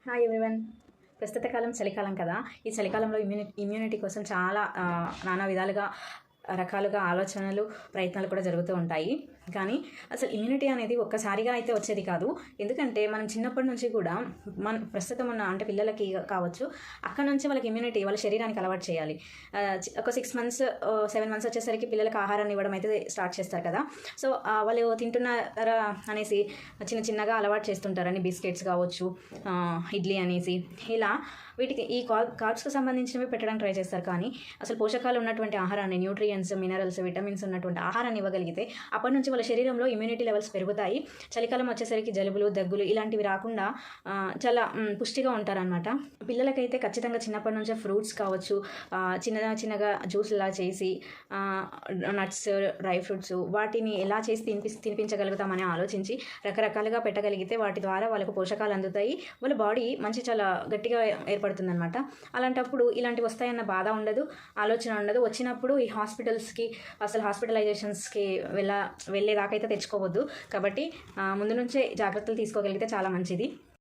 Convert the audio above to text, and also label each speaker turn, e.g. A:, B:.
A: Hi everyone. ప్రస్తుత కాలం చలికాలం కదా. ఈ చలికాలంలో ఇమ్యూనిటీ కోసం చాలా నానా విధాలుగా రకాలుగా ఆలోచనలు ప్రయత్నాలు కూడా జరుగుతూ ఉంటాయి. కానీ అసలు ఇమ్యూనిటీ అనేది ఒక్కసారిగా అయితే వచ్చేది కాదు. ఎందుకంటే మనం చిన్నప్పటి నుంచి కూడా ప్రస్తుతం ఉన్న అంటే పిల్లలకి కావచ్చు, అక్కడ నుంచి వాళ్ళకి ఇమ్యూనిటీ వాళ్ళ శరీరానికి అలవాటు చేయాలి. ఒక 6 మంత్స్ 7 మంత్స్ వచ్చేసరికి పిల్లలకి ఆహారాన్ని ఇవ్వడం అయితే స్టార్ట్ చేస్తారు కదా. సో వాళ్ళు తింటున్నారా అనేసి చిన్న చిన్నగా అలవాటు చేస్తుంటారని బిస్కెట్స్ కావచ్చు, ఇడ్లీ అనేసి ఇలా వీటికి ఈ కార్బ్స్కి సంబంధించినవి పెట్టడానికి ట్రై చేస్తారు. కానీ అసలు పోషకాలు ఉన్నటువంటి ఆహారాన్ని, న్యూట్రియంట్స్, మినరల్స్, విటమిన్స్ ఉన్నటువంటి ఆహారాన్ని ఇవ్వగలిగితే అప్పటి నుంచి వాళ్ళ శరీరంలో ఇమ్యూనిటీ లెవెల్స్ పెరుగుతాయి. చలికాలం వచ్చేసరికి జలుబులు, దగ్గులు ఇలాంటివి రాకుండా చాలా పుష్టిగా ఉంటారనమాట. పిల్లలకైతే ఖచ్చితంగా చిన్నప్పటి నుంచే ఫ్రూట్స్ కావచ్చు, చిన్నగా జ్యూస్లా చేసి నట్స్, డ్రై ఫ్రూట్స్ వాటిని ఎలా చేసి తినిపించగలుగుతామని ఆలోచించి రకరకాలుగా పెట్టగలిగితే వాటి ద్వారా వాళ్ళకు పోషకాలు అందుతాయి. వాళ్ళ బాడీ చాలా గట్టిగా ఏర్పడుతుందన్నమాట. అలాంటప్పుడు ఇలాంటివి వస్తాయన్న బాధ ఉండదు, ఆలోచన ఉండదు. వచ్చినప్పుడు ఈ హాస్పిటలైజేషన్స్కి వెళ్ళేదాకైతే తెచ్చుకోవద్దు. కాబట్టి ముందు నుంచే జాగ్రత్తలు తీసుకోగలిగితే చాలా మంచిది.